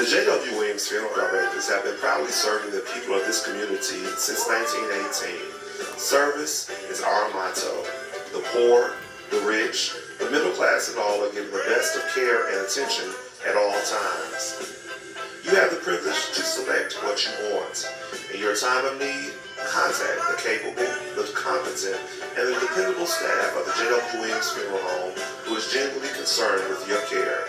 Jwwilliams funeral directors have been proudly serving the people of this community since 1918. Service is our motto. The poor, the rich, the middle class and all are given the best of care and attention at all times. You have the privilege to select what you want. In your time of need, contact the capable, the competent, and the dependable staff of the Jwwilliams Funeral Home who is genuinely concerned with your care.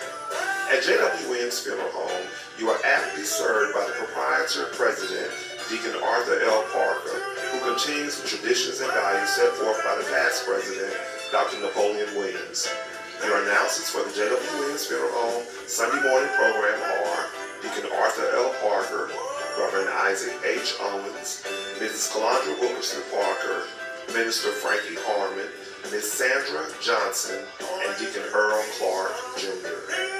At Jwwilliams Funeral Home, you are aptly served by the proprietor president, Deacon Arthur L. Parker, who continues the traditions and values set forth by the past president, Dr. Napoleon Williams. Your announcers for the Jwwilliams Funeral Home Sunday morning program are Deacon Arthur L. Parker, Reverend Isaac H. Owens, Mrs. Calandra Wilkerson Parker, Minister Frankie Harmon, Ms. Sandra Johnson, and Deacon Earl Clark, Jr.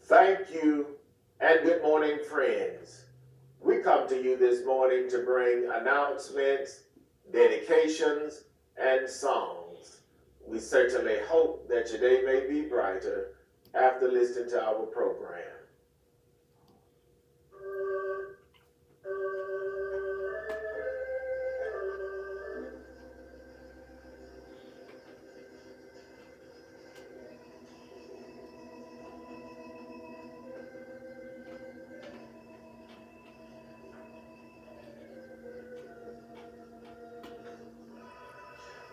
Thank you and good morning, friends. We come to you this morning to bring announcements, dedications, and songs. We certainly hope that your day may be brighter after listening to our program.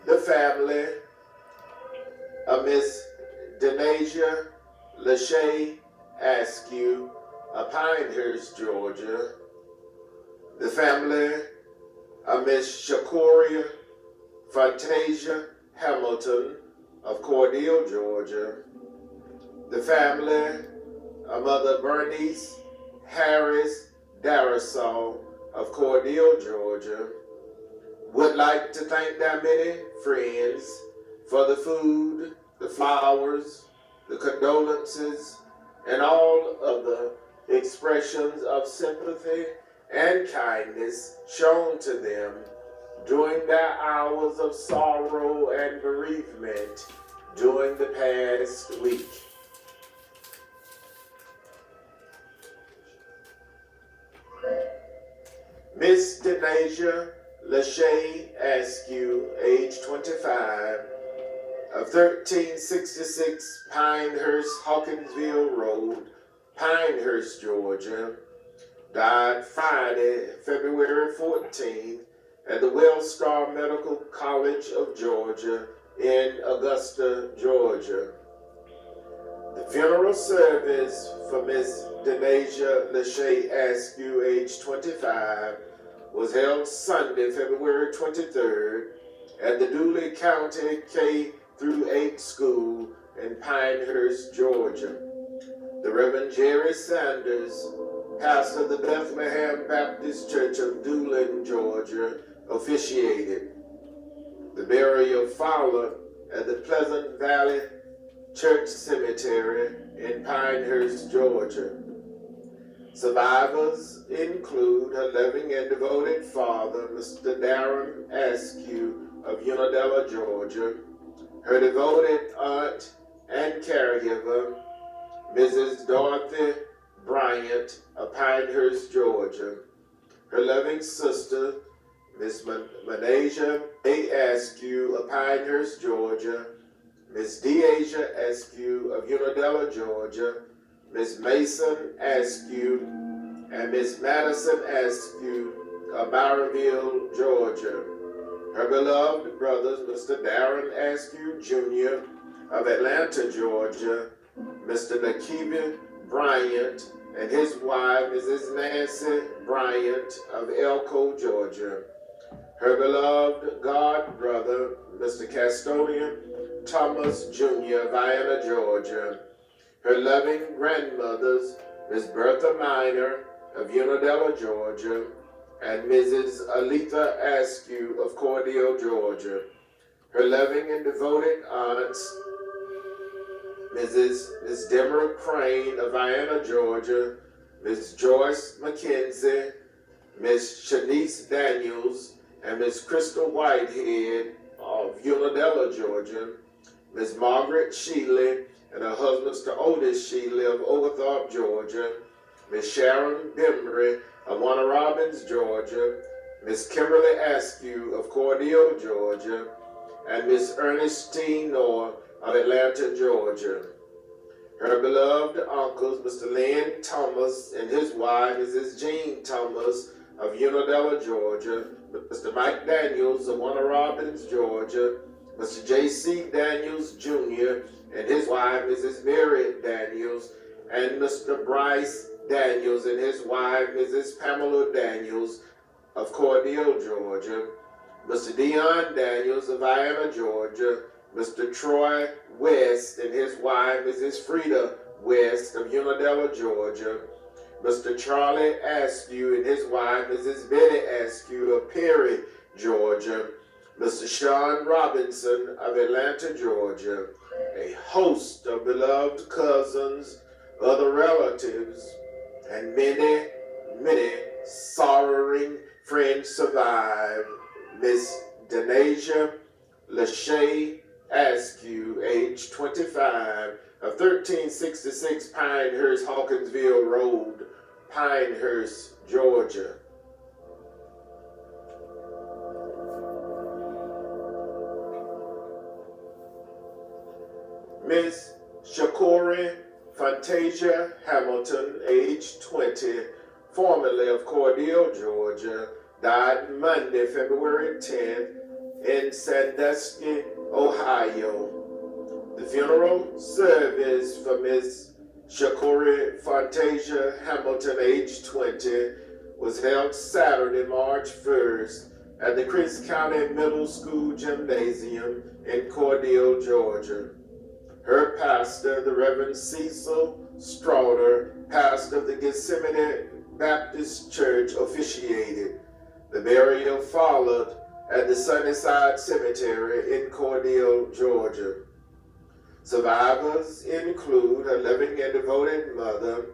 The family of Miss Denasia Lachey Askew of Pinehurst, Georgia. The family of Miss Shakuria Fantasia Hamilton of Cordele, Georgia. The family of Mother Bernice Harris Darasaw of Cordele, Georgia. Would like to thank their many friends for the food, the flowers, the condolences, and all of the expressions of sympathy and kindness shown to them during their hours of sorrow and bereavement during the past week. Miss Denasia Lachey Askew, age 25, of 1366 Pinehurst Hawkinsville Road, Pinehurst, Georgia, died Friday, February 14th at the Wellstar Medical College of Georgia in Augusta, Georgia. The funeral service for Miss Denasia Lachey Askew, age 25, was held Sunday, February 23rd at the Dooley County K-8 School in Pinehurst, Georgia. The Reverend Jerry Sanders, pastor of the Bethlehem Baptist Church of Doolin, Georgia, officiated. The burial followed at the Pleasant Valley Church Cemetery in Pinehurst, Georgia. Survivors include her loving and devoted father, Mr. Darren Askew of Unadilla, Georgia, her devoted aunt and caregiver, Mrs. Dorothy Bryant of Pinehurst, Georgia, her loving sister, Miss Manasia A. Askew of Pinehurst, Georgia, Miss Deasia Askew of Unadilla, Georgia, Miss Mason Askew, and Miss Madison Askew of Byronville, Georgia. Her beloved brothers, Mr. Darren Askew, Jr. of Atlanta, Georgia, Mr. Nakiba Bryant, and his wife, Mrs. Nancy Bryant of Elko, Georgia. Her beloved god brother, Mr. Castodian Thomas, Jr. of Vienna, Georgia. Her loving grandmothers, Miss Bertha Minor of Unadilla, Georgia, and Mrs. Aletha Askew of Cordele, Georgia. Her loving and devoted aunts, Miss Deborah Crane of Vienna, Georgia, Miss Joyce McKenzie, Miss Shanice Daniels and Miss Crystal Whitehead of Unadilla, Georgia, Miss Margaret Shealy and her husband, Mr. Otis Shealy of Oglethorpe, Georgia, Miss Sharon Bembry of Warner Robins, Georgia, Miss Kimberly Askew of Cordele, Georgia, and Miss Ernestine Noah of Atlanta, Georgia. Her beloved uncles, Mr. Lynn Thomas and his wife, Mrs. Jean Thomas of Unadilla, Georgia, Mr. Mike Daniels of Warner Robins, Georgia, Mr. J.C. Daniels Jr. and his wife, Mrs. Mary Daniels, and Mr. Bryce Daniels and his wife, Mrs. Pamela Daniels of Cordele, Georgia, Mr. Dion Daniels of Vienna, Georgia, Mr. Troy West and his wife, Mrs. Frida West of Unadilla, Georgia, Mr. Charlie Askew and his wife, Mrs. Betty Askew of Perry, Georgia, Mr. Sean Robinson of Atlanta, Georgia, a host of beloved cousins, other relatives, and many, many sorrowing friends survive. Miss Denasia Lachey Askew, age 25, of 1366 Pinehurst Hawkinsville Road, Pinehurst, Georgia. Miss Shakori Fantasia Hamilton, age 20, formerly of Cordele, Georgia, died Monday, February 10th in Sandusky, Ohio. The funeral service for Miss Shakori Fantasia Hamilton, age 20, was held Saturday, March 1st at the Chris County Middle School Gymnasium in Cordele, Georgia. Her pastor, the Reverend Cecil Strouder, pastor of the Gethsemane Baptist Church, officiated. The burial followed at the Sunnyside Cemetery in Cordele, Georgia. Survivors include her loving and devoted mother,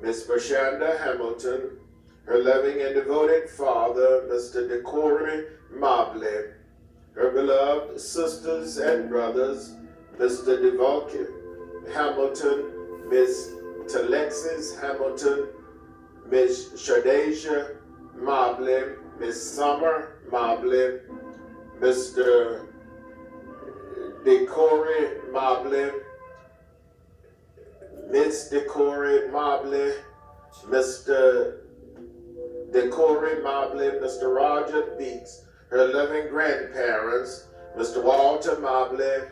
Miss Bershanda Hamilton, her loving and devoted father, Mr. Decory Mobley, her beloved sisters and brothers, Mr. Devonke Hamilton, Miss Talexis Hamilton, Miss Shadeja Mobley, Miss Summer Mobley, Mr. Decory Mobley, Miss Decory Mobley, Mr. Decory Mobley, Mr. Roger Beeks, her loving grandparents, Mr. Walter Mobley,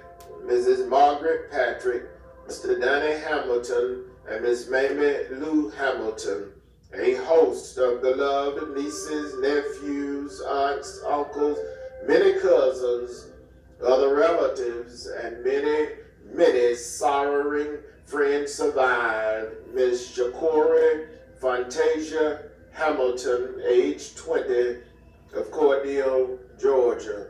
Mrs. Margaret Patrick, Mr. Danny Hamilton, and Miss Mamie Lou Hamilton, a host of beloved nieces, nephews, aunts, uncles, many cousins, other relatives, and many, many sorrowing friends survive. Miss Shakori Fantasia Hamilton, age 20, of Cordele, Georgia.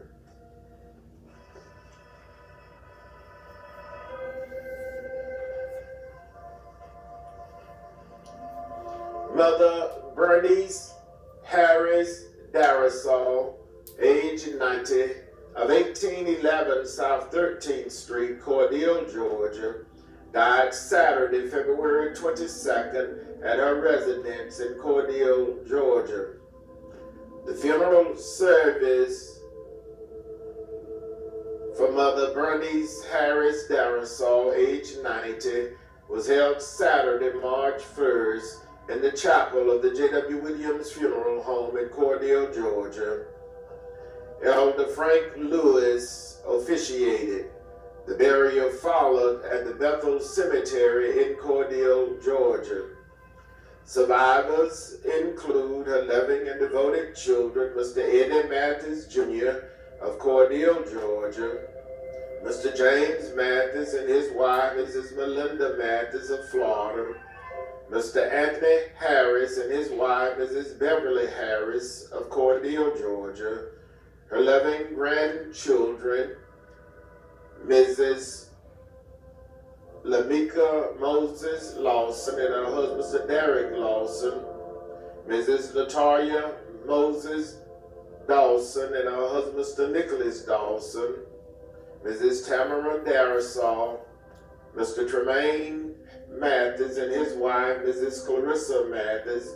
Mother Bernice Harris Darasol, age 90, of 1811 South 13th Street, Cordele, Georgia, died Saturday, February 22nd at her residence in Cordele, Georgia. The funeral service for Mother Bernice Harris Darasol, age 90, was held Saturday, March 1st in the chapel of the Jwwilliams Funeral Home in Cordele, Georgia. Elder Frank Lewis officiated. The burial followed at the Bethel Cemetery in Cordele, Georgia. Survivors include her loving and devoted children, Mr. Eddie Mathis Jr. of Cordele, Georgia, Mr. James Mathis and his wife, Mrs. Melinda Mathis of Florida, Mr. Anthony Harris and his wife, Mrs. Beverly Harris of Cordele, Georgia, her loving grandchildren, Mrs. Lamika Moses Lawson and her husband, Sir Derek Lawson, Mrs. Latoya Moses Dawson and her husband, Mr. Nicholas Dawson, Mrs. Tamara Darasol, Mr. Tremaine Mathis and his wife, Mrs. Clarissa Mathis,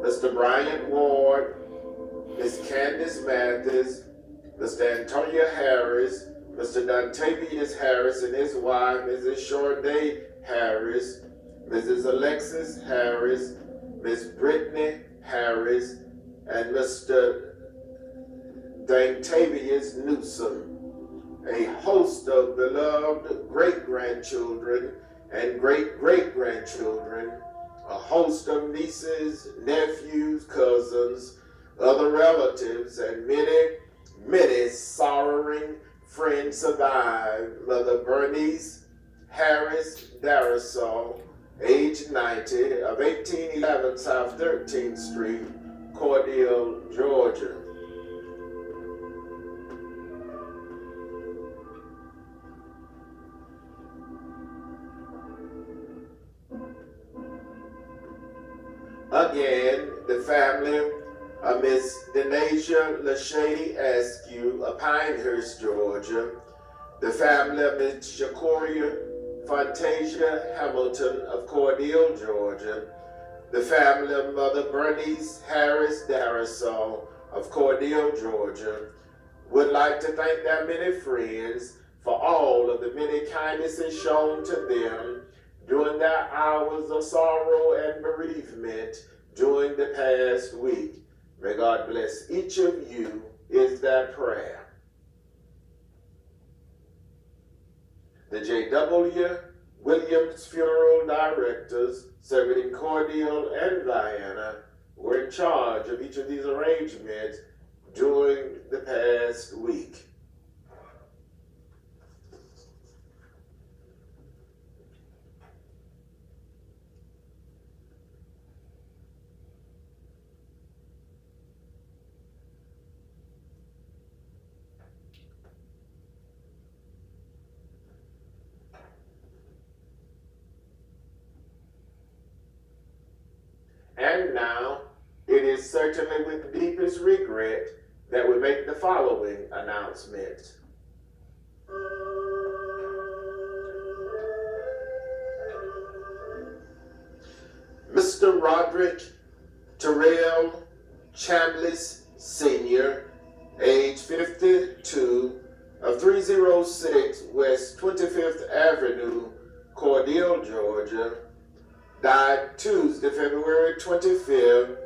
Mr. Bryant Ward, Miss Candace Mathis, Mr. Antonio Harris, Mr. Dontavius Harris and his wife, Mrs. Shorday Harris, Mrs. Alexis Harris, Miss Brittany Harris, and Mr. Dontavius Newsom. A host of beloved great-grandchildren and great-great-grandchildren, a host of nieces, nephews, cousins, other relatives, and many, many sorrowing friends survive. Mother Bernice Harris Darasol, age 90, of 1811 South 13th Street, Cordele, Georgia. Again, the family of Miss Denasia Lashady Askew of Pinehurst, Georgia. The family of Miss Shakoria Fantasia Hamilton of Cordele, Georgia. The family of Mother Bernice Harris Darasol of Cordele, Georgia. Would like to thank their many friends for all of the many kindnesses shown to them during their hours of sorrow and bereavement during the past week. May God bless each of you, is their prayer. The Jwwilliams funeral directors serving Cordele and Vienna were in charge of each of these arrangements during the past week. And now, it is certainly with deepest regret that we make the following announcement. Mr. Roderick Terrell Chambliss Sr., age 52, of 306 West 25th Avenue, Cordele, Georgia, died Tuesday, February 25th,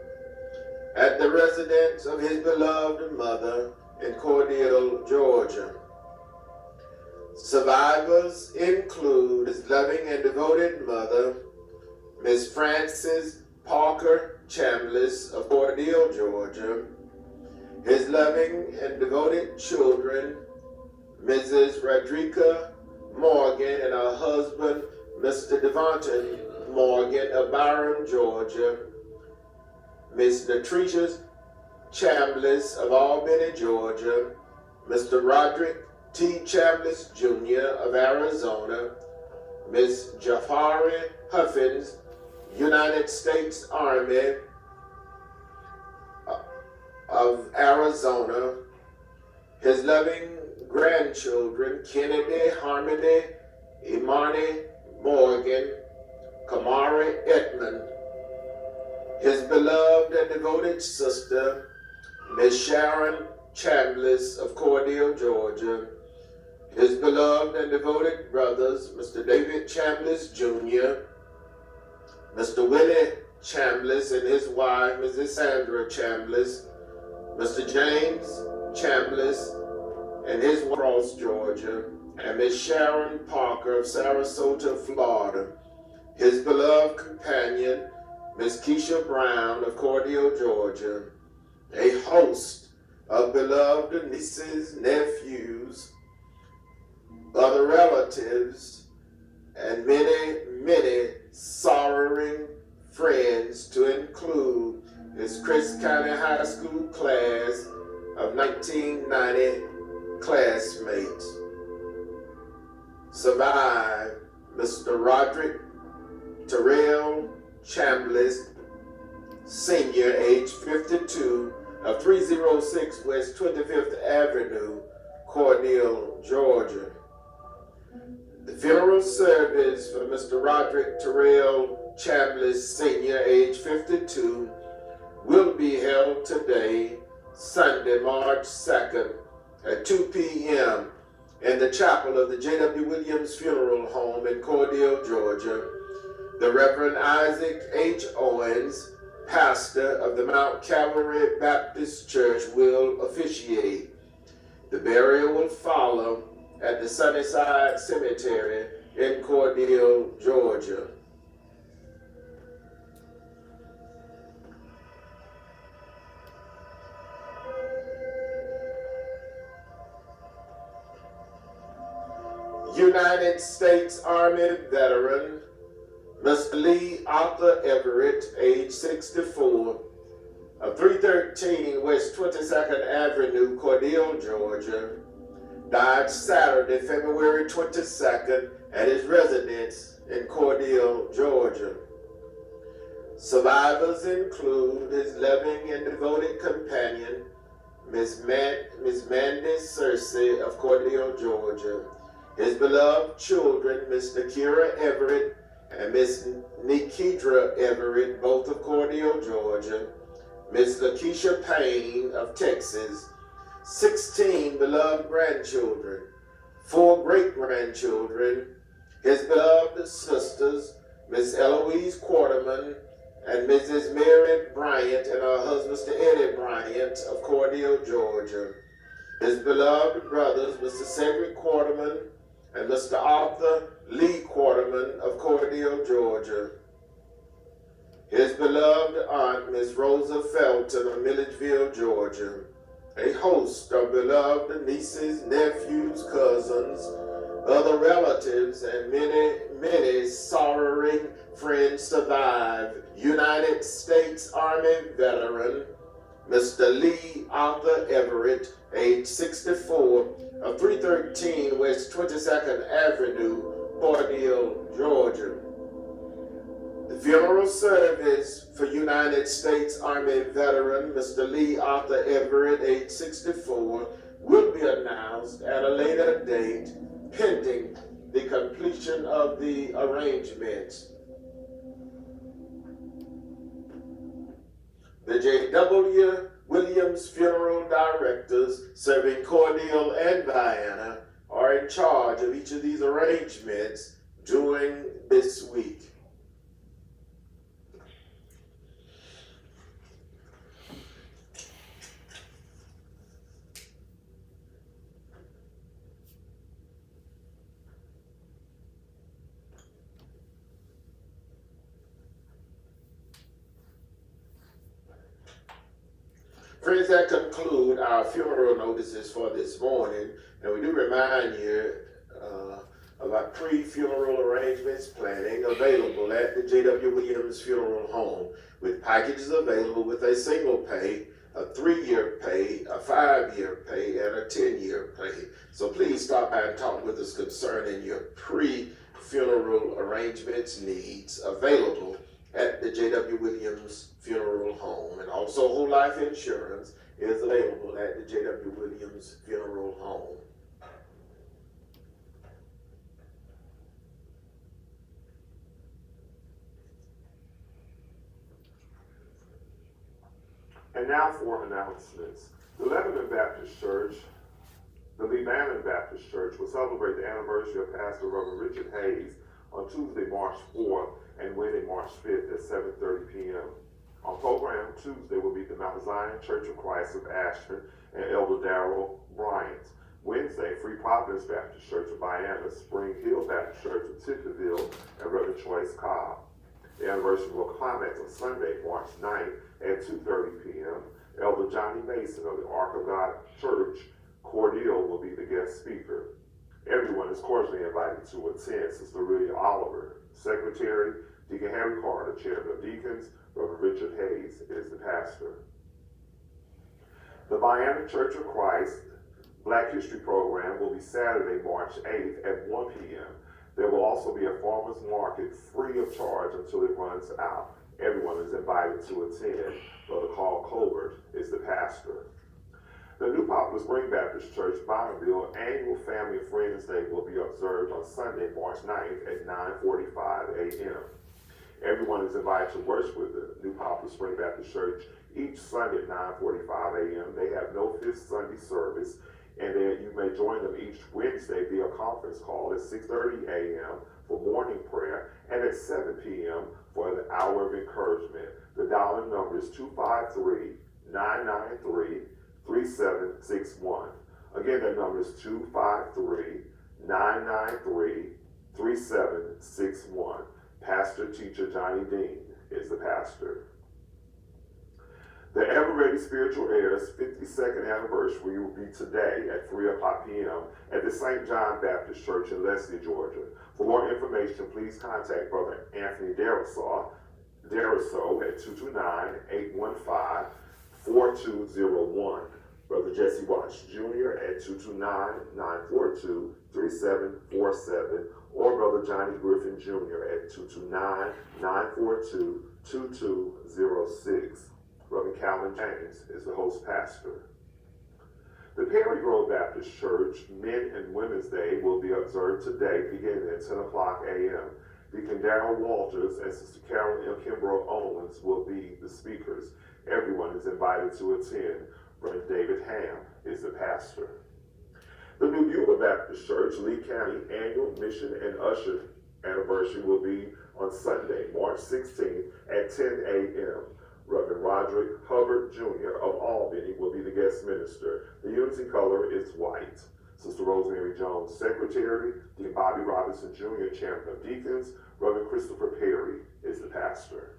at the residence of his beloved mother in Cordele, Georgia. Survivors include his loving and devoted mother, Miss Frances Parker Chambliss of Cordele, Georgia, his loving and devoted children, Mrs. Rodrika Morgan and her husband, Mr. Devonta Morgan of Byron, Georgia, Miss Natricia Chambliss of Albany, Georgia, Mr. Roderick T. Chambliss Jr. of Arizona, Miss Jafari Huffins, United States Army of Arizona, his loving grandchildren, Kennedy, Harmony, Imani Morgan, Kamari Edmond, his beloved and devoted sister, Miss Sharon Chambliss of Cordele, Georgia, his beloved and devoted brothers, Mr. David Chambliss Jr., Mr. Willie Chambliss and his wife, Mrs. Sandra Chambliss, Mr. James Chambliss and his wife, Cross, Georgia, and Miss Sharon Parker of Sarasota, Florida, his beloved companion, Miss Keisha Brown of Cordele, Georgia, a host of beloved nieces, nephews, other relatives, and many, many sorrowing friends, to include his Chris County High School class of 1990 classmates. Survived Mr. Roderick Terrell Chambliss Sr., age 52, of 306 West 25th Avenue, Cordele, Georgia. The funeral service for Mr. Roderick Terrell Chambliss Sr., age 52, will be held today, Sunday, March 2nd, at 2 p.m. in the chapel of the Jwwilliams Funeral Home in Cordele, Georgia. The Reverend Isaac H. Owens, pastor of the Mount Calvary Baptist Church, will officiate. The burial will follow at the Sunnyside Cemetery in Cordele, Georgia. United States Army veteran Mr. Lee Arthur Everett, age 64, of 313 West 22nd Avenue, Cordele, Georgia, died Saturday, February 22nd at his residence in Cordele, Georgia. Survivors include his loving and devoted companion, Miss Mandy Cersei of Cordele, Georgia, his beloved children, Mr. Kira Everett and Miss Nikedra Everett, both of Cordele, Georgia, Miss Lakeisha Payne of Texas, 16 beloved grandchildren, 4 great-grandchildren, his beloved sisters, Miss Eloise Quarterman and Mrs. Mary Bryant and her husband, Mr. Eddie Bryant of Cordele, Georgia, his beloved brothers, Mr. Cedric Quarterman and Mr. Arthur Lee Quarterman of Cordele, Georgia, his beloved aunt, Miss Rosa Felton of Milledgeville, Georgia, a host of beloved nieces, nephews, cousins, other relatives, and many sorrowing friends survive. United States Army veteran Mr. Lee Arthur Everett, age 64, of 313 West 22nd Avenue, Cordele, Georgia. The funeral service for United States Army veteran Mr. Lee Arthur Everett, age 64, will be announced at a later date, pending the completion of the arrangements. The Jwwilliams funeral directors serving Cordele and Vienna are in charge of each of these arrangements during this week. Friends, that conclude our funeral notices for this morning, and we do remind you of our pre-funeral arrangements planning available at the Jwwilliams Funeral Home, with packages available with a single pay, a 3-year pay, a 5-year pay, and a 10-year pay. So please stop by and talk with us concerning your pre-funeral arrangements needs available at the Jwwilliams Funeral Home. And also whole life insurance is available at the Jwwilliams Funeral Home. And now for announcements. The Lebanon Baptist Church, the Lebanon Baptist Church, will celebrate the anniversary of Pastor Reverend Richard Hayes on Tuesday, March 4th, and Wednesday, March 5th at 7:30 p.m. On program Tuesday will be the Mount Zion Church of Christ of Ashton and Elder Darrell Bryant. Wednesday, Free Providence Baptist Church of Vienna, Spring Hill Baptist Church of Tippeville, and Reverend Choice Cobb. The anniversary will climax on Sunday, March 9th at 2:30 p.m. Elder Johnny Mason of the Ark of God Church, Cordele, will be the guest speaker. Everyone is cordially invited to attend. Sister Lydia Oliver, Secretary, Deacon Harry Carter, Chairman of Deacons, Reverend Richard Hayes is the pastor. The Vienna Church of Christ Black History Program will be Saturday, March 8th at 1 p.m. There will also be a farmer's market free of charge until it runs out. Everyone is invited to attend. Brother Carl Colbert is the pastor. The New Poplar Spring Baptist Church, Bonneville annual Family and Friends Day will be observed on Sunday, March 9th at 9:45 a.m. Everyone is invited to worship with the New Poplar Spring Baptist Church each Sunday at 9:45 a.m. They have no fifth Sunday service, and then you may join them each Wednesday via conference call at 6:30 a.m. for morning prayer and at 7 p.m. for the hour of encouragement. The dial-in number is 253-993-3761. Again, that number is 253-993-3761. Pastor Teacher Johnny Dean is the pastor. The Ever Ready Spiritual Heirs 52nd anniversary will be today at 3 o'clock p.m. at the St. John Baptist Church in Leslie, Georgia. For more information, please contact Brother Anthony Daraso at 229-815-4201. Brother Jesse Watts Jr. at 229-942-3747, or Brother Johnny Griffin Jr. at 229-942-2206. Reverend Calvin James is the host pastor. The Perry Grove Baptist Church Men and Women's Day will be observed today beginning at 10 o'clock a.m. Deacon Darrell Walters and Sister Carol M. Kimbrough Owens will be the speakers. Everyone is invited to attend. Brother David Ham is the pastor. The New Beulah Baptist Church Lee County Annual Mission and Usher anniversary will be on Sunday, March 16th at 10 a.m. Reverend Roderick Hubbard Jr. of Albany will be the guest minister. The unity color is white. Sister Rosemary Jones, Secretary. Deacon Bobby Robinson Jr., Chairman of Deacons. Reverend Christopher Perry is the pastor.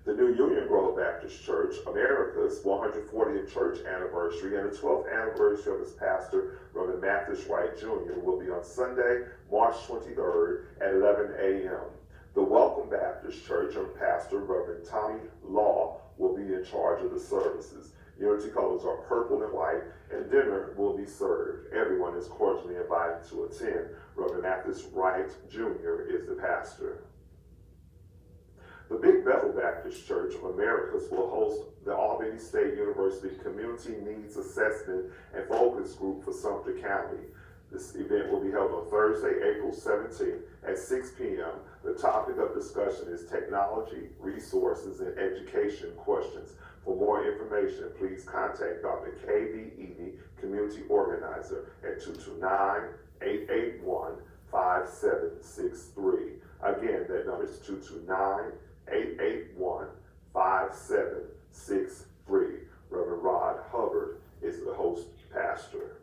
The New Union Grove Baptist Church, America's 140th church anniversary and the 12th anniversary of its pastor, Reverend Mathis Wright Jr., will be on Sunday, March 23rd at 11 a.m. The Welcome Baptist Church and pastor, Reverend Tommy Law, will be in charge of the services. Unity colors are purple and white, and dinner will be served. Everyone is cordially invited to attend. Reverend Mathis Wright Jr. is the pastor. The Big Bethel Baptist Church of Americas will host the Albany State University Community Needs Assessment and Focus Group for Sumter County. This event will be held on Thursday, April 17th at 6 p.m. The topic of discussion is technology, resources, and education questions. For more information, please contact Dr. K.V. Edie, Community Organizer, at 229-881-5763. Again, that number is 229-881-5763. Reverend Rod Hubbard is the host pastor.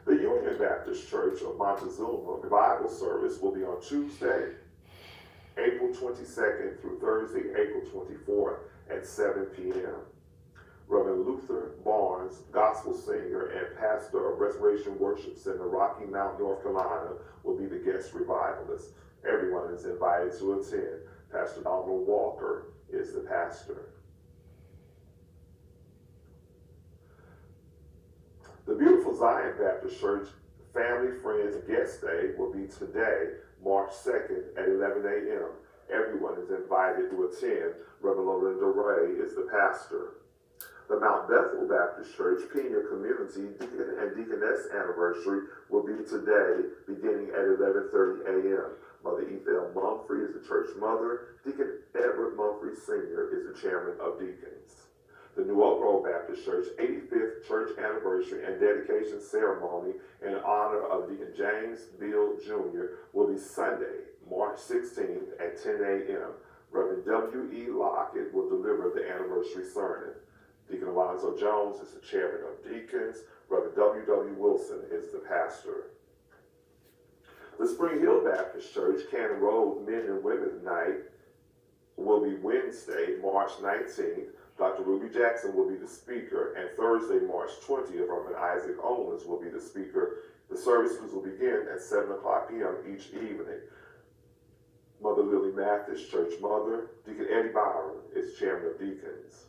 The Union Baptist Church of Montezuma revival service will be on Tuesday, April 22nd through Thursday, April 24th at 7 p.m. Reverend Luther Barnes, gospel singer and pastor of Restoration Worship Center, Rocky Mount, North Carolina, will be the guest revivalist. Everyone is invited to attend. Pastor Donald Walker is the pastor. The Beautiful Zion Baptist Church Family Friends Guest Day will be today, March 2nd at 11 a.m. Everyone is invited to attend. Reverend Lorinda Ray is the pastor. The Mount Bethel Baptist Church Pena Community Deacon and Deaconess Anniversary will be today, beginning at 11:30 a.m. Mother Ethel Mumphrey is the church mother. Deacon Edward Mumphrey Sr. is the chairman of deacons. The New Oak Grove Baptist Church 85th church anniversary and dedication ceremony in honor of Deacon James Bill Jr. will be Sunday, March 16th at 10 a.m. Reverend W.E. Lockett will deliver the anniversary sermon. Deacon Alonzo Jones is the chairman of deacons. Reverend W.W. Wilson is the pastor. The Spring Hill Baptist Church Cannon Road Men and Women's Night will be Wednesday, March 19th. Dr. Ruby Jackson will be the speaker, and Thursday, March 20th, Reverend Isaac Owens will be the speaker. The services will begin at 7 o'clock p.m. each evening. Mother Lily Mathis, church mother. Deacon Eddie Byron is chairman of deacons.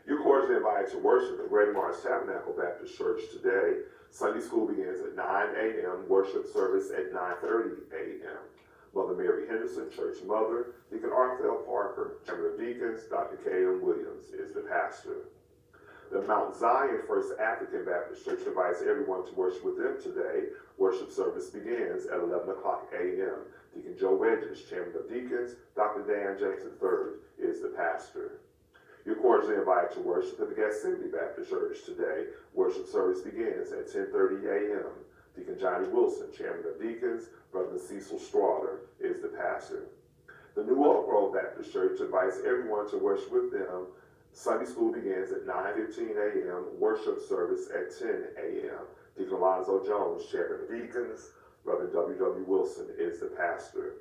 You're cordially invited to worship at Greater Mars Tabernacle Baptist Church today. Sunday school begins at 9 a.m., worship service at 9:30 a.m. Mother Mary Henderson, Church Mother, Deacon Arthel Parker, Chairman of Deacons, Dr. Jwwilliams is the pastor. The Mount Zion First African Baptist Church invites everyone to worship with them today. Worship service begins at 11 o'clock a.m. Deacon Jwwilliams, Chairman of Deacons, Dr. Dan James III is the pastor. You're cordially invited to worship at the Gethsemane Baptist Church today. Worship service begins at 10:30 a.m. Deacon Johnny Wilson, Chairman of Deacons, Brother Cecil Strawder is the pastor. The New Oak Grove Baptist Church invites everyone to worship with them. Sunday school begins at 9:15 a.m., worship service at 10 a.m. Deacon Alonzo Jones, Chairman of Deacons, Reverend W.W. Wilson is the pastor.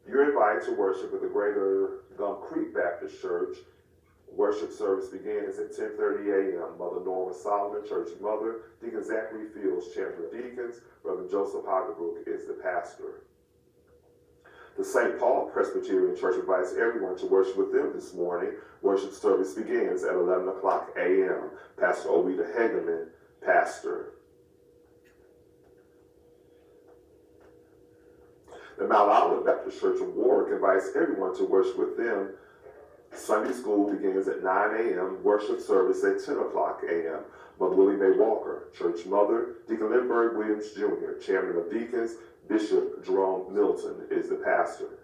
You're invited to worship at the Greater Gum Creek Baptist Church. Worship service begins at 10:30 a.m. Mother Norma Solomon, Church Mother, Deacon Zachary Fields, Chairman of Deacons, Reverend Joseph Hagerbrook is the pastor. The St. Paul Presbyterian Church invites everyone to worship with them this morning. Worship service begins at 11 o'clock a.m. Pastor Owita Hageman, pastor. The Mount Olive Baptist Church of Warwick invites everyone to worship with them. Sunday school begins at 9 a.m., worship service at 10 o'clock a.m. Mother Willie Mae Walker, Church Mother, Deacon Lindbergh Williams Jr., Chairman of Deacons, Bishop Jerome Milton is the pastor.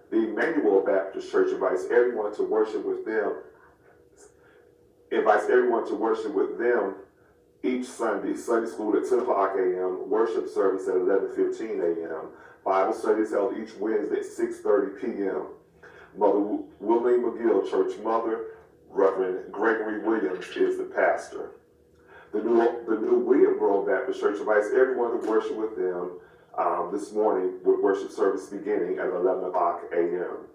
the Emmanuel Baptist Church invites everyone to worship with them. Each Sunday. Sunday school at 10 o'clock a.m., worship service at 11:15 a.m. Bible studies held each Wednesday at 6:30 p.m. Mother Willie McGill, Church Mother, Reverend Gregory Williams is the pastor. The new William Grove Baptist Church invites everyone to worship with them this morning, with worship service beginning at 11 o'clock a.m.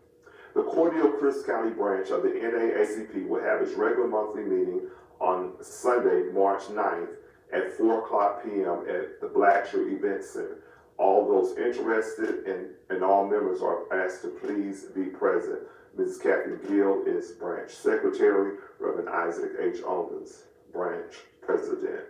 The Cordele Crist County branch of the NAACP will have its regular monthly meeting on Sunday, March 9th at 4 o'clock p.m. at the Blacksher Event Center. All those interested and all members are asked to please be present. Mrs. Kathy Gill is branch secretary, Reverend Isaac H. Owens, branch president.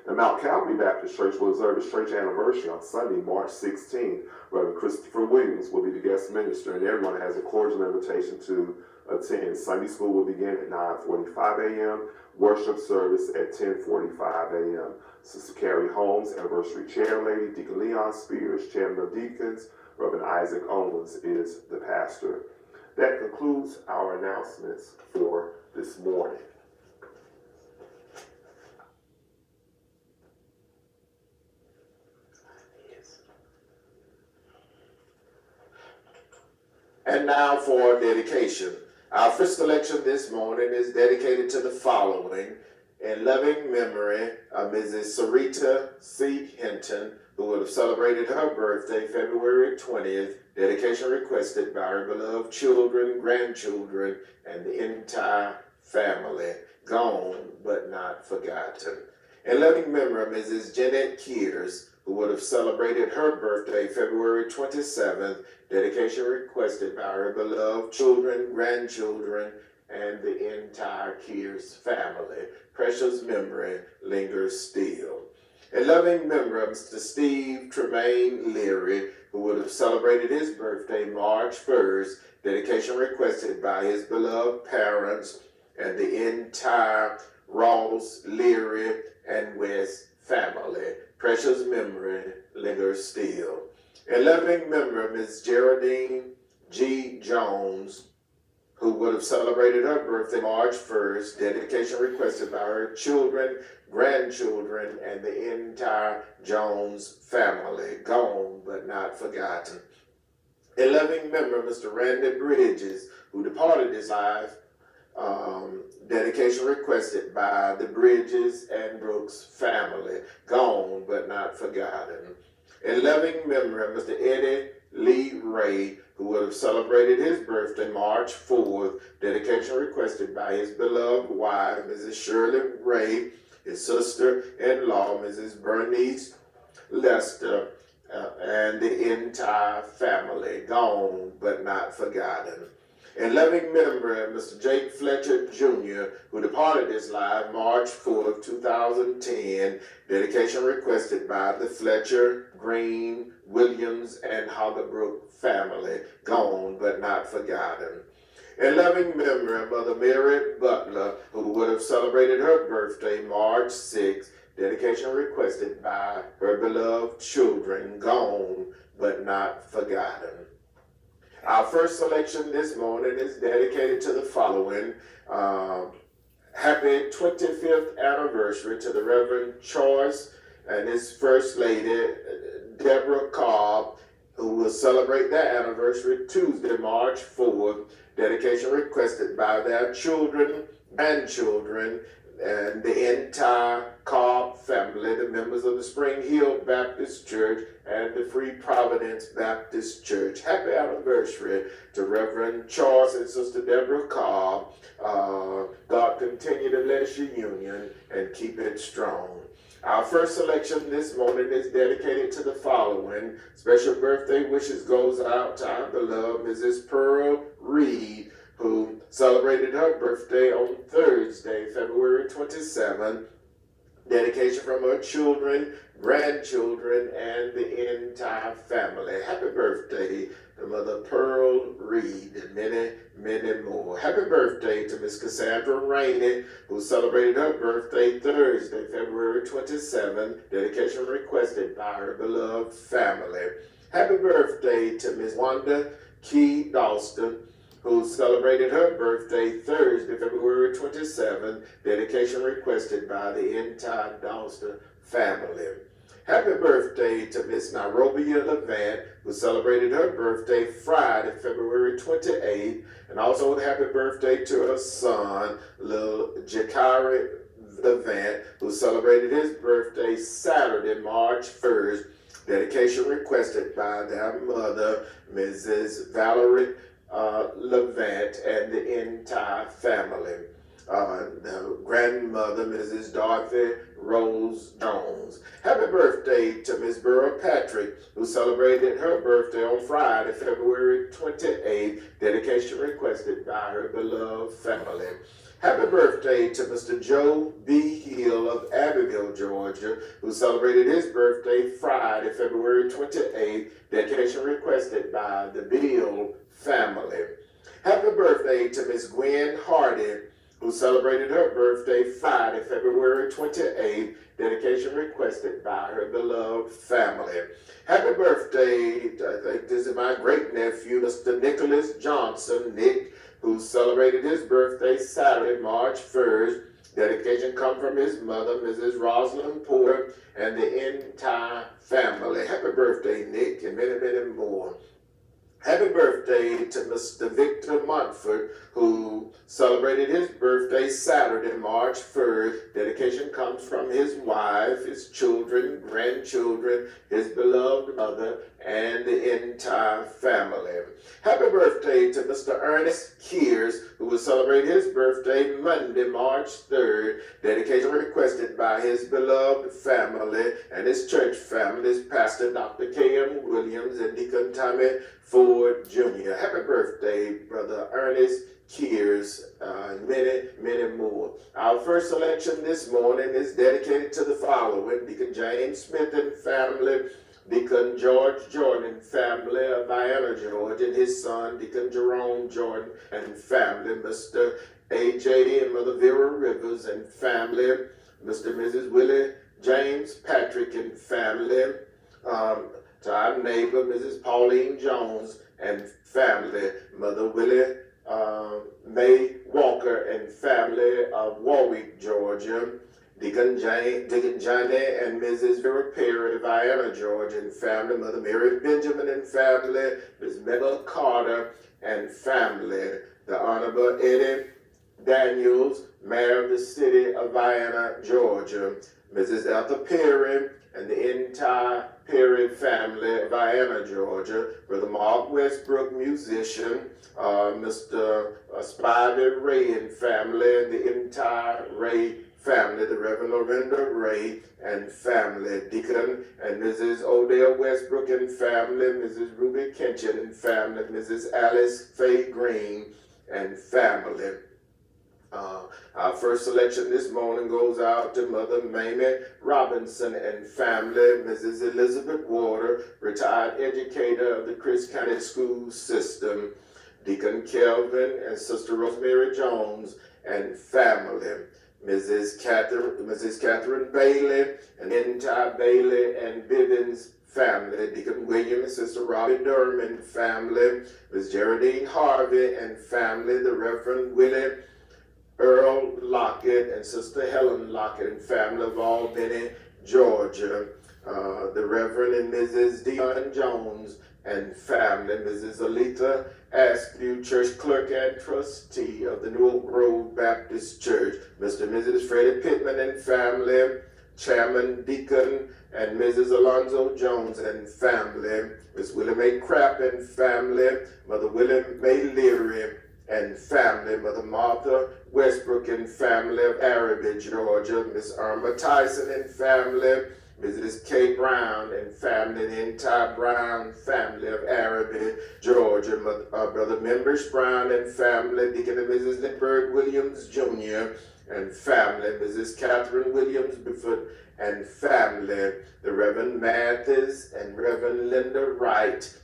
The Mount Calvary Baptist Church will observe its church anniversary on Sunday, March 16th. Reverend Christopher Williams will be the guest minister, and everyone has a cordial invitation to attend. Sunday school will begin at 9:45 a.m., worship service at 10:45 a.m. Sister Carrie Holmes, anniversary chairlady, Deacon Leon Spears, chairman of deacons, Reverend Isaac Owens is the pastor. That concludes our announcements for this morning. And now for dedication. Our first election this morning is dedicated to the following: in loving memory of Mrs. Sarita C. Hinton, who would have celebrated her birthday February 20th, dedication requested by her beloved children, grandchildren, and the entire family, gone but not forgotten. In loving memory of Mrs. Jeanette Kears, who would have celebrated her birthday February 27th, dedication requested by her beloved children, grandchildren, and the entire Kears family. Precious memory lingers still. In loving memory of Mr. Steve Tremaine Leary, who would have celebrated his birthday March 1st, dedication requested by his beloved parents and the entire Ross, Leary, and West family. Precious memory lingers still. In loving memory of Ms. Geraldine G. Jones, who would have celebrated her birthday March 1st, dedication requested by her children, grandchildren, and the entire Jones family, gone but not forgotten. In loving memory of Mr. Randy Bridges, who departed this life, dedication requested by the Bridges and Brooks family, gone but not forgotten. In loving memory of Mr. Eddie Lee Ray, who would have celebrated his birthday March 4th, dedication requested by his beloved wife, Mrs. Shirley Ray, his sister-in-law, Mrs. Bernice Lester, and the entire family, gone but not forgotten. In loving memory of Mr. Jake Fletcher Jr., who departed this life March 4th, 2010, dedication requested by the Fletcher, Green, Williams, and Hoggerbrook family, gone but not forgotten. In loving memory of Mother Mary Butler, who would have celebrated her birthday March 6th, dedication requested by her beloved children, gone but not forgotten. Our first selection this morning is dedicated to the following. Happy 25th anniversary to the Reverend Choice and his First Lady, Deborah Cobb, who will celebrate their anniversary Tuesday, March 4th. Dedication requested by their children, grandchildren, and the entire Cobb family, the members of the Spring Hill Baptist Church and the Free Providence Baptist Church. Happy anniversary to Reverend Charles and Sister Deborah Cobb. God continue to bless your union and keep it strong. Our first selection this morning is dedicated to the following. Special birthday wishes goes out to our beloved Mrs. Pearl Reed, who celebrated her birthday on Thursday, February 27th. Dedication from her children, grandchildren, and the entire family. Happy birthday to Mother Pearl Reed and many, many more. Happy birthday to Miss Cassandra Rainey, who celebrated her birthday Thursday, February 27th. Dedication requested by her beloved family. Happy birthday to Miss Wanda Key Dalston, who celebrated her birthday Thursday, February 27th. Dedication requested by the entire Dalston family. Happy birthday to Miss Nairobi Levant, who celebrated her birthday Friday, February 28th. And also happy birthday to her son, little Jakari Levant, who celebrated his birthday Saturday, March 1st. Dedication requested by their mother, Mrs. Valerie Levant, and the entire family. The grandmother, Mrs. Dorothy Rose Jones. Happy birthday to Miss Burrow Patrick, who celebrated her birthday on Friday, February 28th. Dedication requested by her beloved family. Happy birthday to Mr. Joe B. Hill of Abbeville, Georgia, who celebrated his birthday Friday, February 28th. Dedication requested by the Bill family. Happy birthday to Miss Gwen Hardy, who celebrated her birthday Friday, February 28th. Dedication requested by her beloved family. Happy birthday, I think this is my great-nephew, Mr. Nicholas Johnson, Nick, who celebrated his birthday Saturday, March 1st. Dedication come from his mother, Mrs. Rosalind Porter, and the entire family. Happy birthday, Nick, and many, many more. Happy birthday to Mr. Victor Montfort, who celebrated his birthday Saturday, March 1st. Dedication comes from his wife, his children, grandchildren, his beloved mother, and the entire family. Happy birthday to Mr. Ernest Kears, who will celebrate his birthday Monday, March 3rd. Dedication requested by his beloved family and his church family, his pastor, Dr. K.M. Williams, and Deacon Tommy Ford Jr. Happy birthday, Brother Ernest Kears, and many, many more. Our first selection this morning is dedicated to the following: Deacon James Smith and family, Deacon George Jordan family of Vienna, Georgia, and his son, Deacon Jerome Jordan and family, Mr. A.J. and Mother Vera Rivers and family, Mr. and Mrs. Willie James Patrick and family, to our neighbor, Mrs. Pauline Jones and family, Mother Willie May Walker and family of Warwick, Georgia, Deacon Johnny and Mrs. Vera Perry, Vienna, Georgia, and family, Mother Mary Benjamin and family, Ms. Mabel Carter and family, the Honorable Eddie Daniels, Mayor of the city of Vienna, Georgia, Mrs. Ethel Perry, and the entire Perry family of Vienna, Georgia, Brother Mark Westbrook, musician, Mr. Spivey Ray and family, and the entire Ray family, the Reverend Lorinda Ray and family, Deacon and Mrs. Odell Westbrook and family, Mrs. Ruby Kinchin and family, Mrs. Alice Faye Green and family. Our first selection this morning goes out to Mother Mamie Robinson and family, Mrs. Elizabeth Warder, retired educator of the Chris County School System, Deacon Kelvin and Sister Rosemary Jones and family, Mrs. Catherine Bailey and entire Bailey and Bivens family, Deacon William and Sister Robbie Durham and family, Ms. Geraldine Harvey and family, the Reverend Willie Earl Lockett and Sister Helen Lockett and family of Albany, Georgia, the Reverend and Mrs. Dion Jones and family, Mrs. Alita Askew, church clerk and trustee of the New Oak Grove Baptist Church, Mr. and Mrs. Freddie Pittman and family, Chairman Deacon and Mrs. Alonzo Jones and family, Miss Willie Mae Crapp and family, Mother Willie Mae Leary and family, Mother Martha Westbrook and family of Araby, Georgia, Miss Irma Tyson and family, Mrs. Kay Brown and family, the entire Brown family of Araby, Georgia, Brother Members Brown and family, Deacon and Mrs. Lindbergh Williams Jr. and family, Mrs. Catherine Williams Bifford and family, the Reverend Mathis and Reverend Linda Wright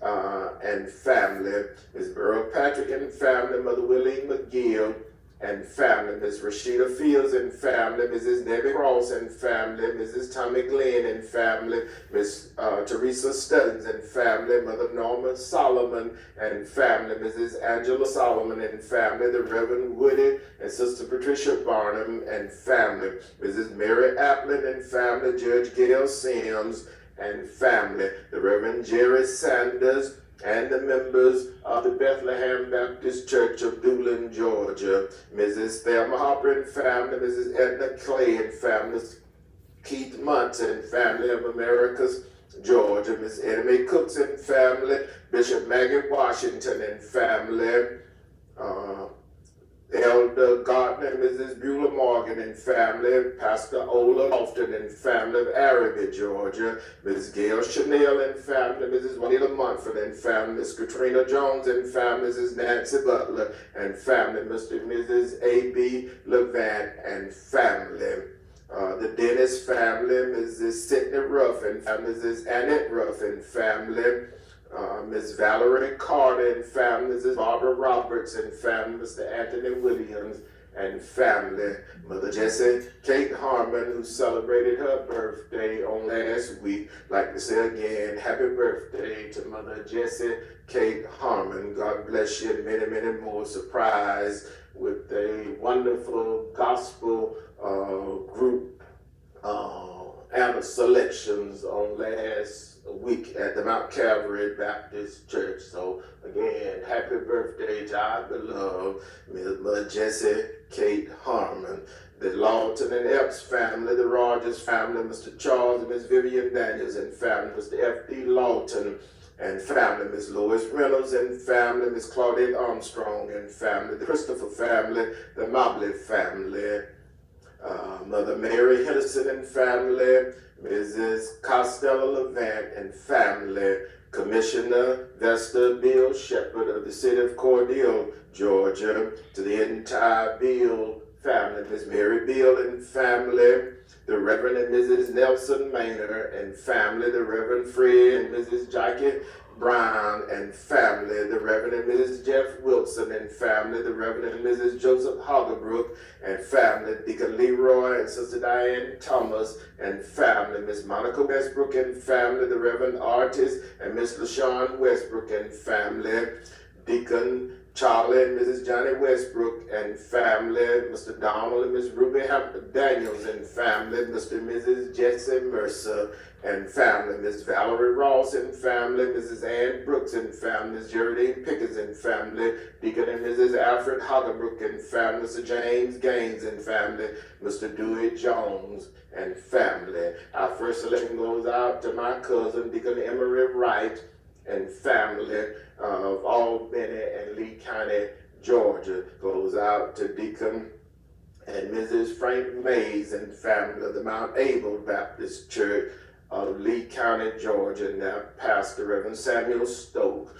and family, Ms. Burrow Patrick and family, Mother Willie McGill and family, Ms. Rashida Fields and family, Mrs. Debbie Cross and family, Mrs. Tommy Glenn and family, Miss Teresa Studdins and family, Mother Norma Solomon and family, Mrs. Angela Solomon and family, the Reverend Woody and Sister Patricia Barnum and family, Mrs. Mary Applin and family, Judge Gail Sims and family, the Reverend Jerry Sanders and the members of the Bethlehem Baptist Church of Doolin, Georgia, Mrs. Thelma Hopper and family, Mrs. Edna Clay and family, Keith Muntz and family of Americas, Georgia, Miss Eddie Mae Cooks and family, Bishop Maggie Washington and family, Elder Gardner and Mrs. Beulah Morgan and family, Pastor Ola Lofton and family of Araby, Georgia, Ms. Gail Chanel and family, Mrs. Juanita Munford and family, Miss Katrina Jones and family, Mrs. Nancy Butler and family, Mr. and Mrs. A.B. Levant and family. The Dennis family, Mrs. Sidney Ruff and family, Mrs. Annette Ruff and family, Miss Valerie Carter and family, Mrs. Barbara Roberts and family, Mr. Anthony Williams and family, Mother Jessie Kate Harmon, who celebrated her birthday on last week. Like to say again, happy birthday to Mother Jessie Kate Harmon. God bless you, and many, many more. Surprise with a wonderful gospel group and selections on last week at the Mount Calvary Baptist Church. So again, happy birthday to our beloved Mother Jessie Kate Harmon, the Lawton and Epps family, the Rogers family, Mr. Charles and Miss Vivian Daniels and family, Mr. F.D. Lawton and family, Miss Lois Reynolds and family, Miss Claudette Armstrong and family, the Christopher family, the Mobley family, Mother Mary Henderson and family, Mrs. Costello Levant and family, Commissioner Vesta Bill Shepherd of the city of Cordele, Georgia, to the entire Bill family, Miss Mary Bill and family, the Reverend and Mrs. Nelson Maynard and family, the Reverend Fred and Mrs. Jackie Brown and family, the Reverend and Mrs. Jeff Wilson and family, the Reverend and Mrs. Joseph Hoggebrook and family, Deacon Leroy and Sister Diane Thomas and family, Miss Monica Westbrook and family, the Reverend Artist and Miss LaShawn Westbrook and family, Deacon Charlie and Mrs. Johnny Westbrook and family, Mr. Donald and Miss Ruby Daniels and family, Mr. and Mrs. Jesse Mercer and family, Miss Valerie Ross and family, Mrs. Ann Brooks and family, Miss Geraldine Pickens and family, Deacon and Mrs. Alfred Hoggebrook and family, Mr. James Gaines and family, Mr. Dewey Jones and family. Our first selection goes out to my cousin, Deacon Emery Wright and family of Albany and Lee County, Georgia. Goes out to Deacon and Mrs. Frank Mays and family of the Mount Abel Baptist Church of Lee County, Georgia. Now, Pastor Reverend Samuel Stokes,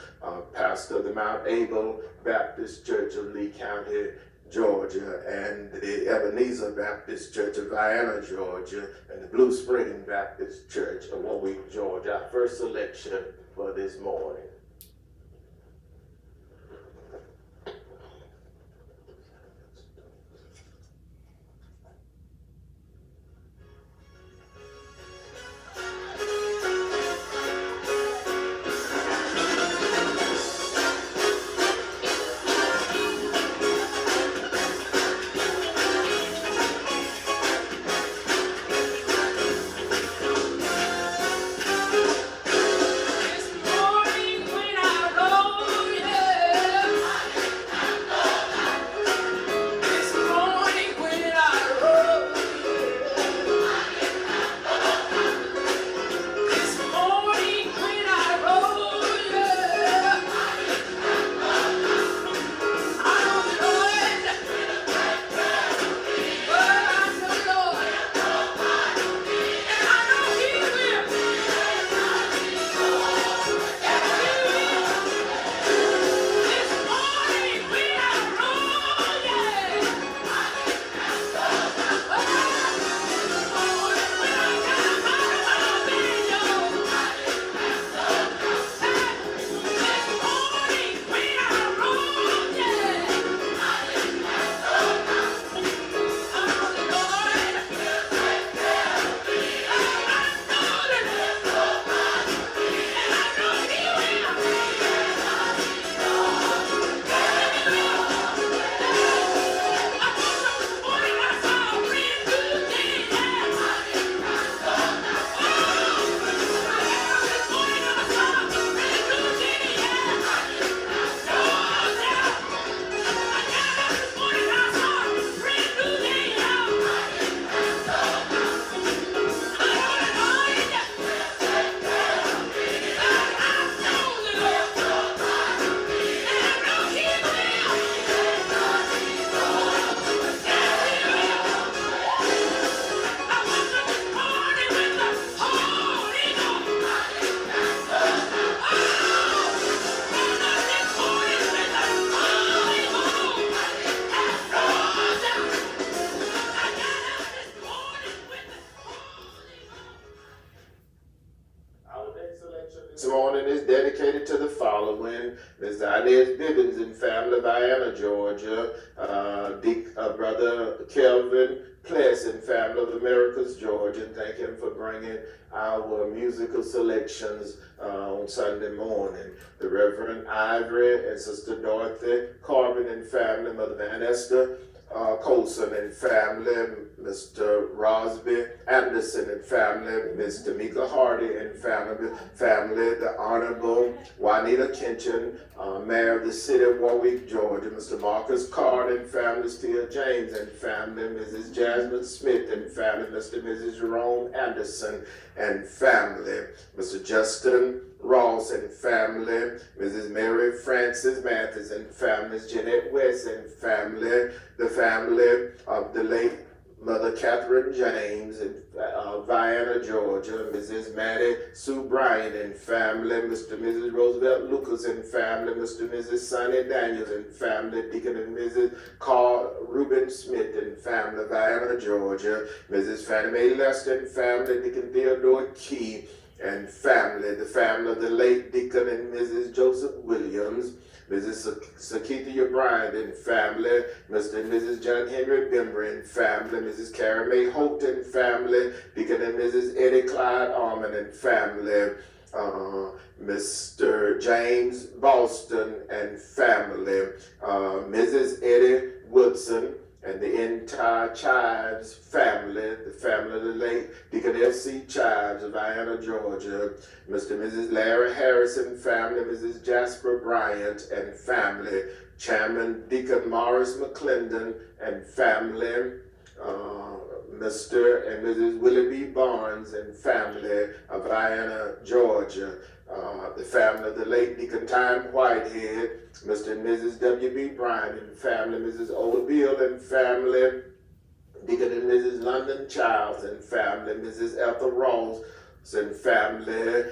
pastor of the Mount Abel Baptist Church of Lee County, Georgia, and the Ebenezer Baptist Church of Vienna, Georgia, and the Blue Spring Baptist Church of Warwick, Georgia. Our first selection for this morning. This morning is dedicated to the following: Mr. Inez Bibbins and family, Vienna, Georgia. Brother Kelvin Pless and family of Americas, Georgia. Thank him for bringing our musical selections on Sunday morning. The Reverend Ivory and Sister Dorothy Corbin and family, Mother Van Esther Colson and family, Mr. Rosby Anderson and family, Mr. Mika Hardy and family, the Honorable Juanita Kinchin, Mayor of the City of Warwick, Georgia, Mr. Marcus Card and family, Steele James and family, Mrs. Jasmine Smith and family, Mr. and Mrs. Jerome Anderson and family, Mr. Justin Ross and family, Mrs. Mary Frances Mathis and family, Jeanette West and family, the family of the late Mother Catherine James in Vienna, Georgia, Mrs. Maddie Sue Bryan and family, Mr. and Mrs. Roosevelt Lucas and family, Mr. and Mrs. Sonny Daniels and family, Deacon and Mrs. Carl Reuben Smith and family, Vienna, Georgia, Mrs. Fannie Mae Lester and family, Deacon Theodore Key and family, the family of the late Deacon and Mrs. Jwwilliams, Mrs. Sakithia Bryant and family, Mr. and Mrs. John Henry Bimber and family, Mrs. Carrie Mae Holt and family, Deacon and Mrs. Eddie Clyde Armand and family, Mr. James Boston and family, Mrs. Eddie Woodson, and the entire Chives family, the family of the late Deacon F.C. Chives of Vienna, Georgia, Mr. and Mrs. Larry Harrison family, Mrs. Jasper Bryant and family, Chairman Deacon Morris McClendon and family, Mr. and Mrs. Willie B. Barnes and family of Vienna, Georgia, the family of the late Deacon Time Whitehead, Mr. and Mrs. W.B. Bryan and family, Mrs. Ola Beal and family, Deacon and Mrs. London Childs and family, Mrs. Ethel Ross and family,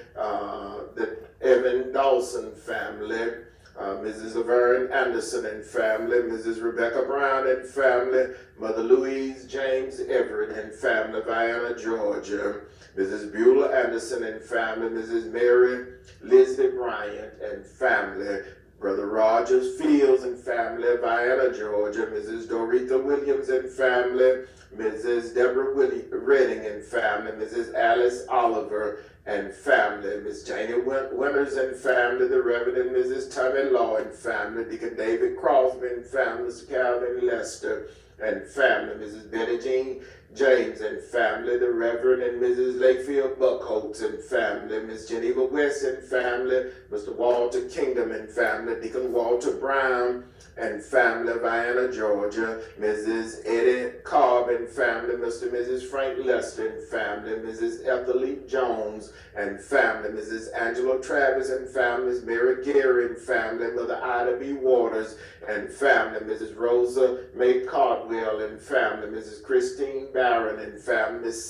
the Evan Dawson family, Mrs. Laverne Anderson and family, Mrs. Rebecca Brown and family, Mother Louise James Everett and family, Vienna, Georgia, Mrs. Beulah Anderson and family, Mrs. Mary Leslie Bryant and family, Brother Rogers Fields and family, Vienna, Georgia, Mrs. Doretha Williams and family, Mrs. Deborah Redding and family, Mrs. Alice Oliver and family, Miss Janie Winters and family, the Reverend and Mrs. Tommy Law and family, Deacon David Crosby and family, Mr. Calvin Lester and family, Mrs. Betty Jean James and family, the Reverend and Mrs. Lakefield Buckholtz and family, Miss Geneva West and family, Mr. Walter Kingdom and family, Deacon Walter Brown and family, Vienna, Georgia, Mrs. Eddie Cobb and family, Mr. and Mrs. Frank Lester and family, Mrs. Ethel Jones and family, Mrs. Angela Travis and family, Miss Mary Gary and family, Mother Ida B. Waters and family, Mrs. Rosa May Cardwell and family, Mrs. Christine Barron and family, Miss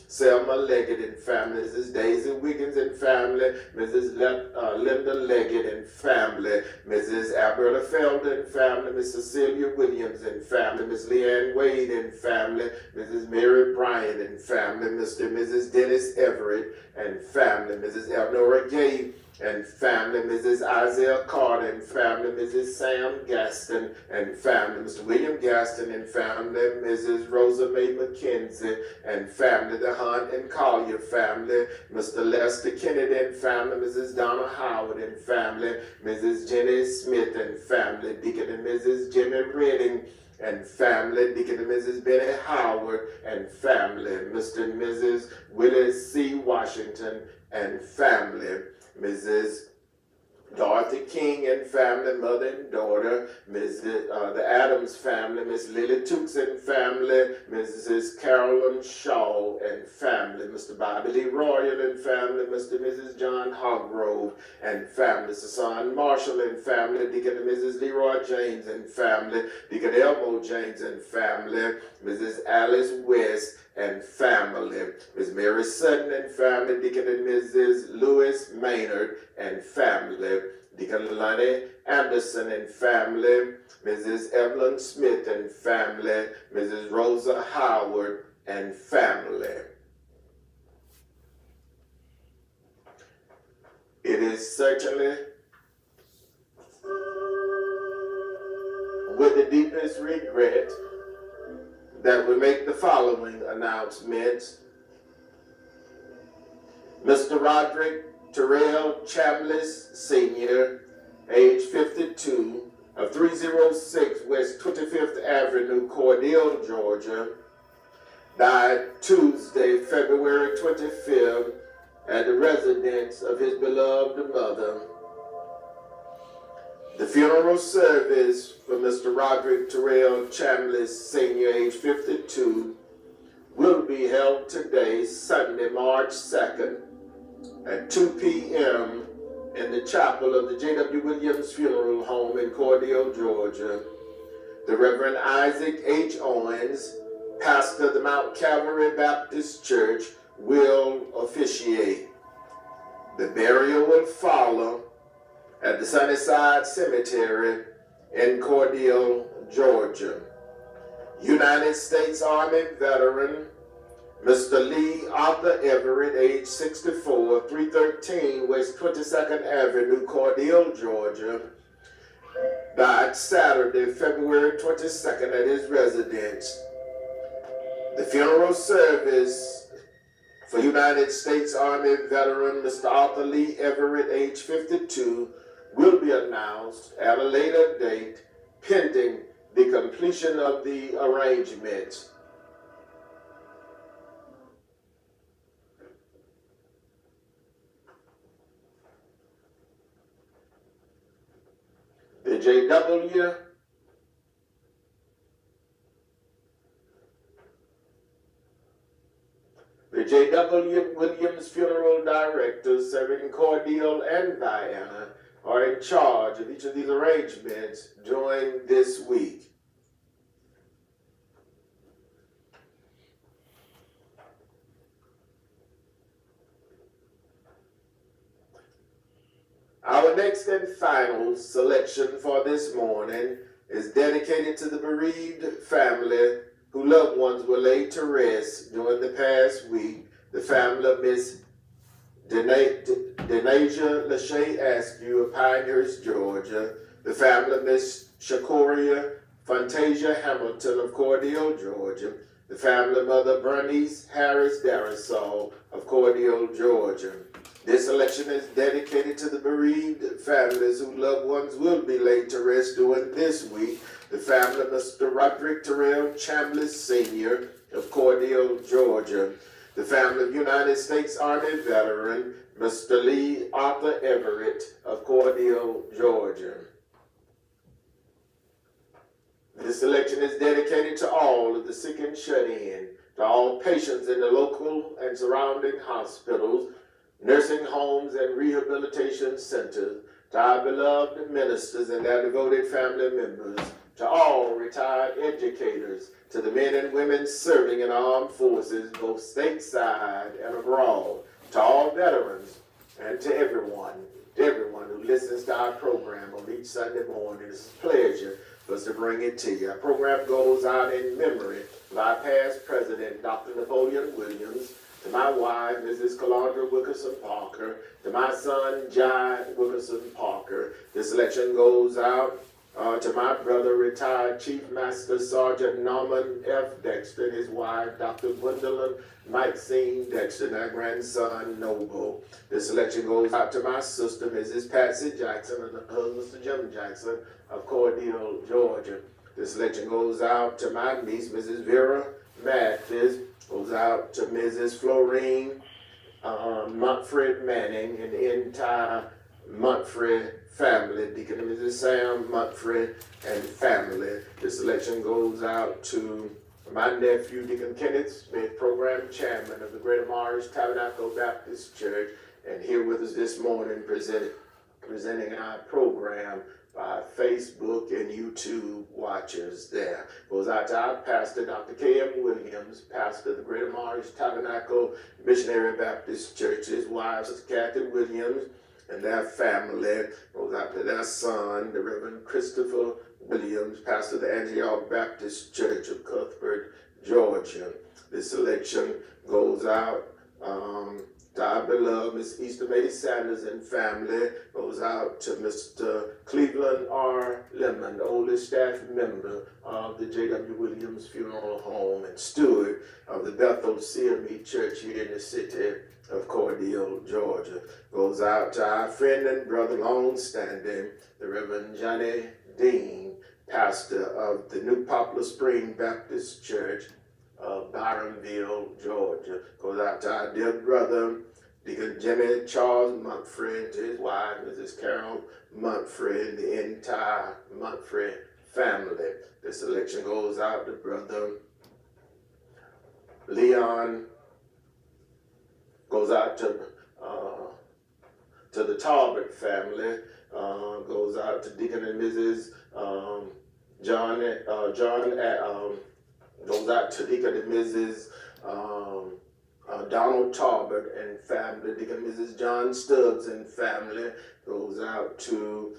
Selma Leggett and family, Mrs. Daisy Wiggins and family, Mrs. Linda Leggett and family, Mrs. Alberta Felder and family, Miss Cecilia Williams and family, Miss Leanne Wade and family, Mrs. Mary Bryan and family, Mr. and Mrs. Dennis Everett and family, Mrs. Elnora Gay and family, Mrs. Isaiah Carter and family, Mrs. Sam Gaston and family, Mr. William Gaston and family, Mrs. Rosa Mae McKenzie and family, the Hunt and Collier family, Mr. Lester Kennedy and family, Mrs. Donna Howard and family, Mrs. Jenny Smith and family, Deacon and Mrs. Jimmy Redding and family, Deacon and Mrs. Benny Howard and family, Mr. and Mrs. Willie C. Washington and family, Mrs. Dorothy King and family, mother and daughter, the Adams family, Miss Lily Tukes and family, Mrs. Carolyn Shaw and family, Mr. Bobby Lee Royal and family, Mr. and Mrs. John Hargrove and family, Sasan Marshall and family, Deacon and Mrs. Leroy James and family, Deacon Elmo James and family, Mrs. Alice West and family, Miss Mary Sutton and family, Deacon and Mrs. Lewis Maynard and family, Deacon Lonnie Anderson and family, Mrs. Evelyn Smith and family, Mrs. Rosa Howard and family. It is certainly with the deepest regret that we make the following announcements. Mr. Roderick Terrell Chambliss, Sr., age 52, of 306 West 25th Avenue, Cordele, Georgia, died Tuesday, February 25th, at the residence of his beloved mother. The funeral service for Mr. Roderick Terrell Chambliss, Sr., age 52, will be held today, Sunday, March 2nd, at 2 p.m. in the chapel of the Jwwilliams Funeral Home in Cordele, Georgia. The Reverend Isaac H. Owens, pastor of the Mount Calvary Baptist Church, will officiate. The burial will follow at the Sunnyside Cemetery in Cordele, Georgia. United States Army veteran Mr. Lee Arthur Everett, age 64, 313 West 22nd Avenue, Cordele, Georgia, died Saturday, February 22nd at his residence. The funeral service for United States Army veteran Mr. Arthur Lee Everett, age 52, will be announced at a later date, pending the completion of the arrangements. The Jwwilliams funeral directors serving Cordele and Vienna are in charge of each of these arrangements during this week. Our next and final selection for this morning is dedicated to the bereaved family whose loved ones were laid to rest during the past week. The family of Miss Denasia Lachey Askew of Pinehurst, Georgia. The family of Miss Shakoria Fantasia Hamilton of Cordele, Georgia. The family of Mother Bernice Harris Darisol of Cordele, Georgia. This selection is dedicated to the bereaved families whose loved ones will be laid to rest during this week. The family of Mr. Roderick Terrell Chambliss Sr. of Cordele, Georgia. The family of United States Army veteran Mr. Lee Arthur Everett of Cordele, Georgia. This selection is dedicated to all of the sick and shut-in, to all patients in the local and surrounding hospitals, nursing homes, and rehabilitation centers, to our beloved ministers and their devoted family members, to all retired educators, to the men and women serving in armed forces, both stateside and abroad, to all veterans, and to everyone who listens to our program on each Sunday morning. It's a pleasure for us to bring it to you. Our program goes out in memory of our past president, Dr. Napoleon Williams, to my wife, Mrs. Calandra Wilkerson Parker, to my son, John Wilkerson Parker. This selection goes out to my brother, retired Chief Master Sergeant Norman F. Dexter, and his wife, Dr. Gwendolyn Maxine Dexter, and our grandson, Noble. This selection goes out to my sister, Mrs. Patsy Jackson, and her husband, Mr. Jim Jackson of Cordele, Georgia. This selection goes out to my niece, Mrs. Vera Mathis, goes out to Mrs. Florine Montfred Manning and the entire Montfred family, Deacon and Mrs. Sam Montfred and family. This selection goes out to my nephew, Deacon Kenneth Smith, program chairman of the Greater Mars Tabernacle Baptist Church, and here with us this morning presenting our program by Facebook and YouTube watchers there. Goes out to our pastor, Dr. K.M. Williams, pastor of the Greater Mars Tabernacle Missionary Baptist Church, his wife, Sister Kathy Williams, and their family. Goes out to their son, the Reverend Christopher Williams, pastor of the Antioch Baptist Church of Cuthbert, Georgia. This selection goes out to our beloved Miss Easter May Sanders and family. Goes out to Mr. Cleveland R. Lemon, the oldest staff member of the Jwwilliams Funeral Home and steward of the Bethel CME Church here in the city of Cordele, Georgia. Goes out to our friend and brother long-standing, the Reverend Johnny Dean, pastor of the New Poplar Spring Baptist Church of Byronville, Georgia. Goes out to our dear brother, Deacon Jimmy Charles Montfred, to his wife, Mrs. Carol Montfred, the entire Montfred family. This selection goes out to brother Leon, goes out to the Talbot family, goes out to Deacon and Mrs. John, goes out to Deacon and Mrs. Donald Talbot and family, Deacon and Mrs. John Stubbs and family. Goes out to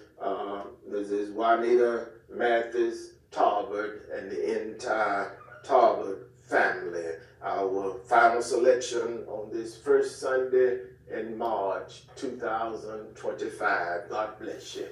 Mrs. Juanita Mathis Talbot and the entire Talbot family. Our final selection on this first Sunday in March 2025. God bless you.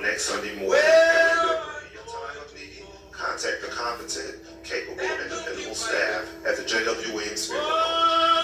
next Sunday morning. In your time of need, contact the competent, capable, and dependable staff at the Jwwilliams Funeral Home.